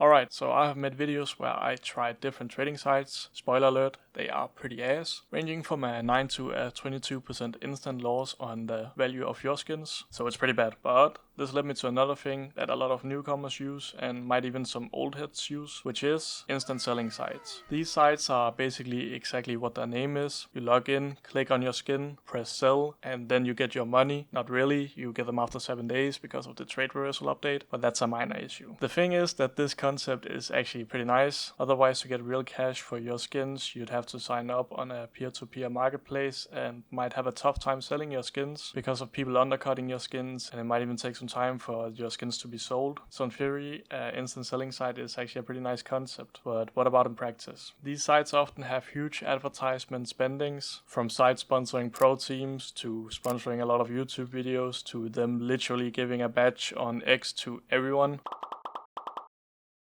Alright, so I have made videos where I tried different trading sites. Spoiler alert, they are pretty ass, ranging from a 9 to a 22% instant loss on the value of your skins, so it's pretty bad. But this led me to another thing that a lot of newcomers use, and might even some old heads use, which is instant selling sites. These sites are basically exactly what their name is. You log in, click on your skin, press sell, and then you get your money. Not really, you get them after 7 days because of the trade reversal update, but that's a minor issue. The thing is that this concept is actually pretty nice. Otherwise, to get real cash for your skins, you'd have to sign up on a peer-to-peer marketplace and might have a tough time selling your skins because of people undercutting your skins, and it might even take some time for your skins to be sold. So in theory, instant selling site is actually a pretty nice concept, but what about in practice? These sites often have huge advertisement spendings, from sites sponsoring pro teams to sponsoring a lot of YouTube videos to them literally giving a badge on X to everyone.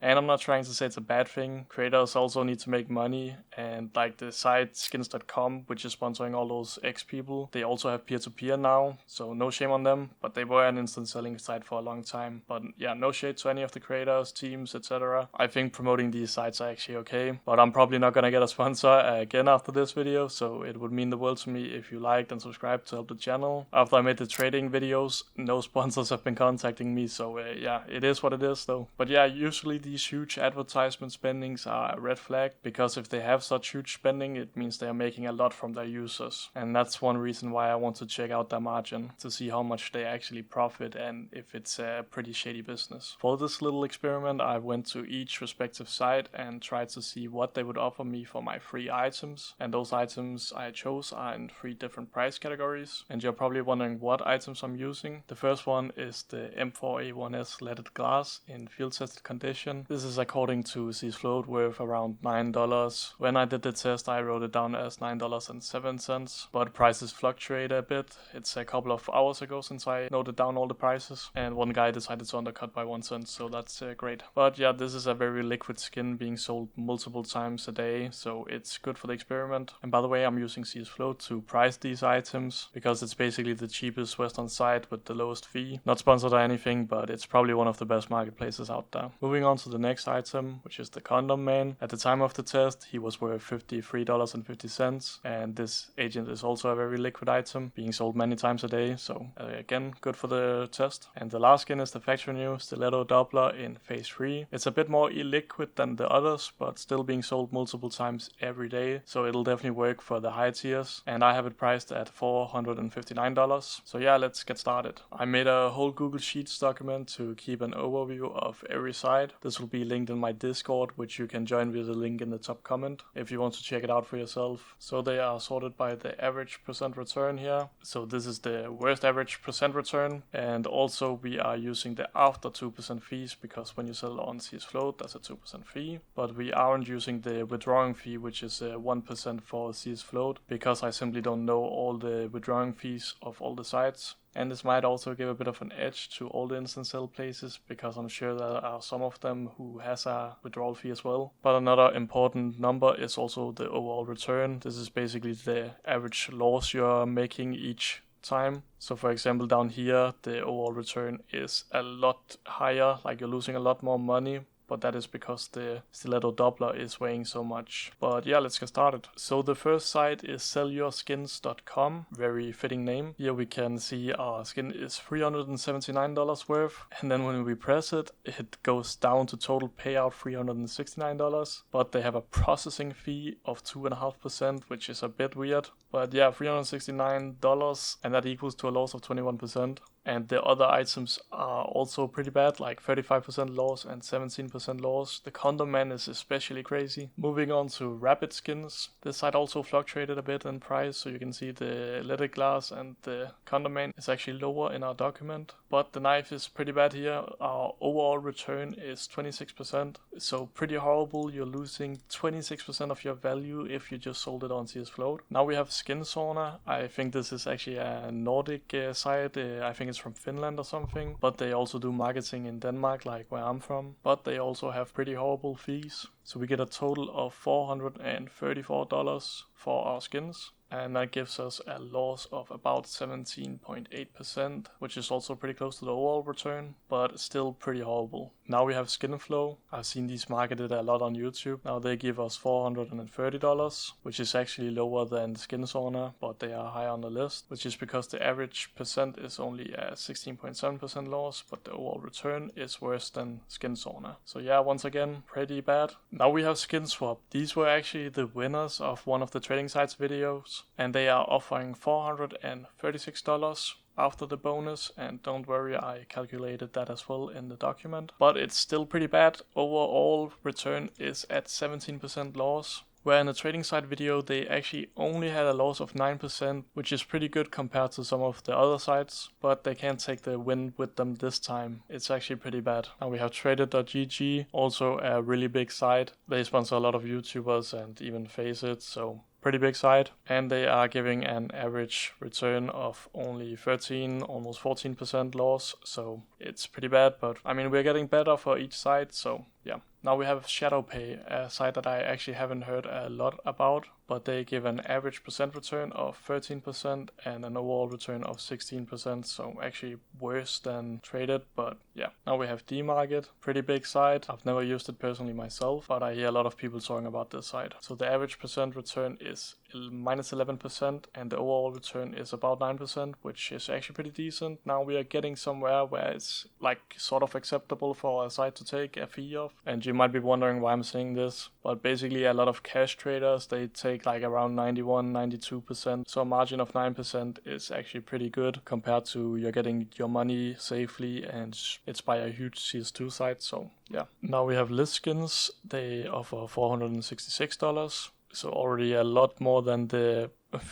And I'm not trying to say it's a bad thing. Creators also need to make money, and like the site skins.com, which is sponsoring all those X people, they also have peer-to-peer now, so no shame on them, but they were an instant selling site for a long time. But yeah, no shade to any of the creators, teams, etc. I think promoting these sites are actually okay, but I'm probably not gonna get a sponsor again after this video, so it would mean the world to me if you liked and subscribed to help the channel. After I made the trading videos, no sponsors have been contacting me, so yeah, it is what it is though. But yeah, usually these huge advertisement spendings are a red flag, because if they have such huge spending, it means they are making a lot from their users. And that's one reason why I want to check out their margin, to see how much they actually profit and if it's a pretty shady business. For this little experiment, I went to each respective site and tried to see what they would offer me for my free items. And those items I chose are in 3 different price categories. And you're probably wondering what items I'm using. The first one is the M4A1S leaded glass in field tested condition. This is according to C's Float worth around $9. When I did the test, I wrote it down as $9.07, but prices fluctuate a bit. It's a couple of hours ago since I noted down all the prices, and one guy decided to undercut by 1 cent, so that's great. But yeah, this is a very liquid skin being sold multiple times a day, so it's good for the experiment. And by the way, I'm using C's Float to price these items, because it's basically the cheapest Western site with the lowest fee. Not sponsored or anything, but it's probably one of the best marketplaces out there. Moving on to the next item, which is the Condom Man. At the time of the test, he was worth $53.50, and this agent is also a very liquid item, being sold many times a day, so again, good for the test. And the last skin is the factory new Stiletto Doubler in phase 3. It's a bit more illiquid than the others, but still being sold multiple times every day, so it'll definitely work for the high tiers, and I have it priced at $459. So yeah, let's get started. I made a whole Google Sheets document to keep an overview of every site. This will be linked in my Discord, which you can join with the link in the top comment if you want to check it out for yourself. So they are sorted by the average percent return here. So this is the worst average percent return, and also we are using the after 2% fees, because when you sell on CS Float, that's a 2% fee, but we aren't using the withdrawing fee, which is 1% for CS Float, because I simply don't know all the withdrawing fees of all the sites. And this might also give a bit of an edge to all the instant sell places, because I'm sure there are some of them who has a withdrawal fee as well. But another important number is also the overall return. This is basically the average loss you're making each time. So for example, down here, the overall return is a lot higher, like you're losing a lot more money. But that is because the Stiletto Doubler is weighing so much. But yeah, let's get started. So the first site is sellyourskins.com, very fitting name. Here we can see our skin is $379 worth, and then when we press it, it goes down to total payout $369, but they have a processing fee of 2.5%, which is a bit weird. But yeah, $369, and that equals to a loss of 21%. And the other items are also pretty bad, like 35% loss and 17% loss. The Condom Man is especially crazy. Moving on to Rapid Skins. This site also fluctuated a bit in price, so you can see the leaded glass and the Condom Man is actually lower in our document. But the knife is pretty bad here. Our overall return is 26%, so pretty horrible. You're losing 26% of your value if you just sold it on CS Float. Now we have Skin Sauna. I think this is actually a Nordic site. I think it's from Finland or something, but they also do marketing in Denmark, like where I'm from, but they also have pretty horrible fees. So we get a total of $434 for our skins, and that gives us a loss of about 17.8%, which is also pretty close to the overall return, but still pretty horrible. Now we have Skinflow. I've seen these marketed a lot on YouTube. Now they give us $430, which is actually lower than Skinswap, but they are higher on the list, which is because the average percent is only a 16.7% loss, but the overall return is worse than Skinswap. So yeah, once again, pretty bad. Now we have Skinswap. These were actually the winners of one of the trading sites videos, and they are offering $436 after the bonus, and don't worry, I calculated that as well in the document, but it's still pretty bad. Overall return is at 17% loss, where in the trading site video they actually only had a loss of 9%, which is pretty good compared to some of the other sites, but they can't take the win with them this time. It's actually pretty bad. Now we have traded.gg, also a really big site. They sponsor a lot of YouTubers and even Faceit, so pretty big site, and they are giving an average return of only 13, almost 14% loss, so it's pretty bad, but I mean, we're getting better for each site, so yeah. Now we have ShadowPay, a site that I actually haven't heard a lot about, but they give an average percent return of 13% and an overall return of 16%, so actually worse than traded, but yeah. Now we have Dmarket, pretty big site. I've never used it personally myself, but I hear a lot of people talking about this site. So the average percent return is minus 11% and the overall return is about 9%, which is actually pretty decent. Now we are getting somewhere where it's like sort of acceptable for a site to take a fee of, and you might be wondering why I'm saying this, but basically a lot of cash traders, they take like around 91-92%, so a margin of 9% is actually pretty good compared to you're getting your money safely, and it's by a huge CS2 site, so yeah. Now we have Listskins. They offer $466, so already a lot more than the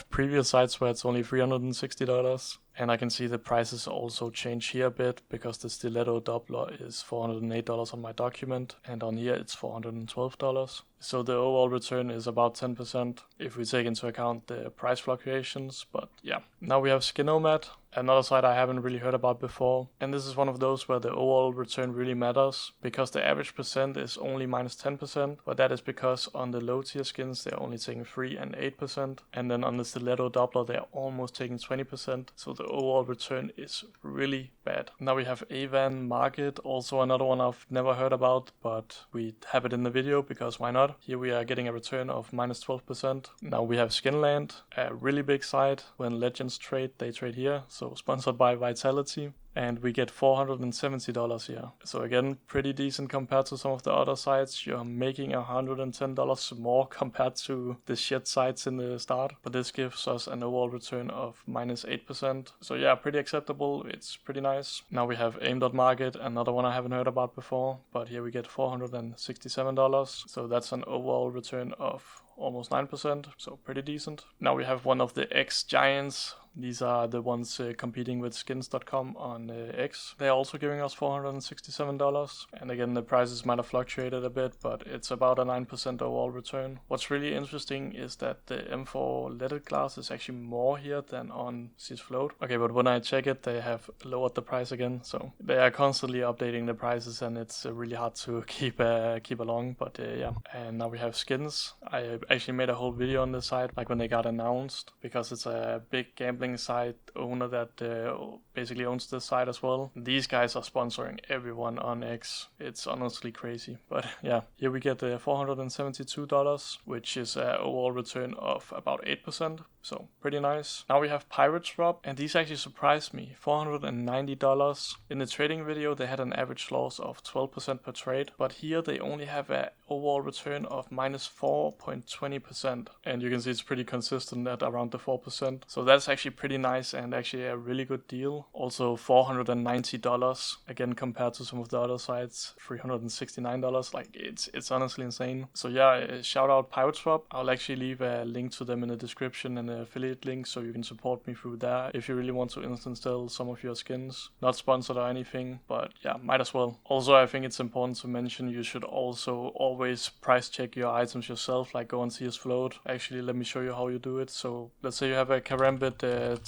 previous sites where it's only $360. And I can see the prices also change here a bit because the stiletto doubler is $408 on my document, and on here it's $412. So the overall return is about 10% if we take into account the price fluctuations, but yeah. Now we have Skinomad, another site I haven't really heard about before, and this is one of those where the overall return really matters because the average percent is only minus 10%, but that is because on the low tier skins they're only taking 3 and 8%, and then on the stiletto doubler they're almost taking 20%, so the overall return is really bad. Now we have Dmarket, also another one I've never heard about, but we have it in the video because why not? Here we are getting a return of minus 12%. Now we have Skinland, a really big site. When legends trade, they trade here, so sponsored by Vitality. And we get $470 here. So again, pretty decent compared to some of the other sites. You're making $110 more compared to the shit sites in the start. But this gives us an overall return of minus 8%. So yeah, pretty acceptable. It's pretty nice. Now we have Dmarket, another one I haven't heard about before. But here we get $467. So that's an overall return of almost 9%, so pretty decent. Now we have one of the X giants. These are the ones competing with skins.com on X. They're also giving us $467. And again, the prices might have fluctuated a bit, but it's about a 9% overall return. What's really interesting is that the M4 leaded glass is actually more here than on CS Float. Okay, but when I check it, they have lowered the price again. So they are constantly updating the prices, and it's really hard to keep along. But yeah, and now we have skins. I actually made a whole video on this site, like when they got announced, because it's a big gambling site owner that basically owns this site as well. These guys are sponsoring everyone on X. It's honestly crazy. But yeah, here we get $472, which is an overall return of about 8%. So pretty nice. Now we have Pirateswap, and these actually surprised me. $490. In the trading video, they had an average loss of 12% per trade, but here they only have an overall return of minus 4.20%. And you can see it's pretty consistent at around the 4%. So that's actually pretty nice and actually a really good deal. Also $490 again compared to some of the other sites, $369. Like it's honestly insane. So yeah, shout out Pirateswap. I'll actually leave a link to them in the description and an affiliate link so you can support me through there if you really want to instant sell some of your skins. Not sponsored or anything, but yeah, might as well. Also, I think it's important to mention you should also always price check your items yourself, like go on CS Float. Actually, let me show you how you do it. So let's say you have a Karambit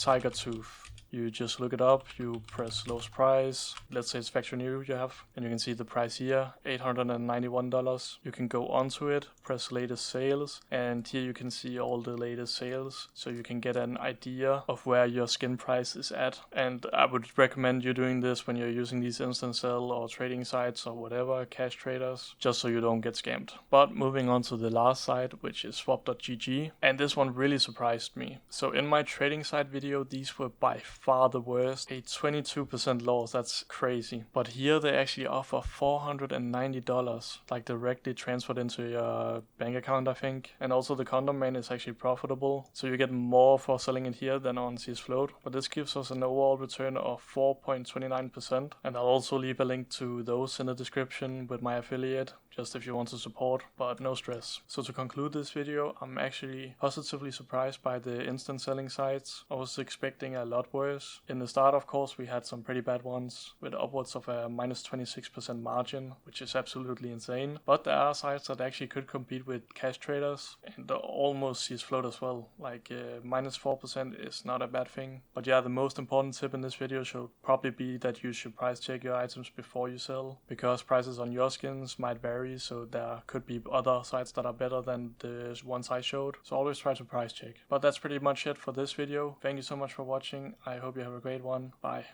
Tiger Tooth. You just look it up, you press lowest price, let's say it's factory new you have, and you can see the price here, $891. You can go onto it, press latest sales, and here you can see all the latest sales, so you can get an idea of where your skin price is at. And I would recommend you doing this when you're using these instant sell or trading sites or whatever, cash traders, just so you don't get scammed. But moving on to the last site, which is swap.gg, and this one really surprised me. So in my trading site video, these were by far the worst, a 22% loss, that's crazy. But here they actually offer $490, like directly transferred into your bank account, I think. And also the condom man is actually profitable, so you get more for selling it here than on CS Float. But this gives us an overall return of 4.29%, and I'll also leave a link to those in the description with my affiliate, just if you want to support, but no stress. So to conclude this video, I'm actually positively surprised by the instant selling sites. I was expecting a lot worse. In the start, of course, we had some pretty bad ones with upwards of a minus 26% margin, which is absolutely insane. But there are sites that actually could compete with cash traders and almost CS Float as well. Like minus 4% is not a bad thing. But yeah, the most important tip in this video should probably be that you should price check your items before you sell, because prices on your skins might vary, so there could be other sites that are better than the ones I showed. So always try to price check. But that's pretty much it for this video. Thank you so much for watching. I hope you have a great one. Bye.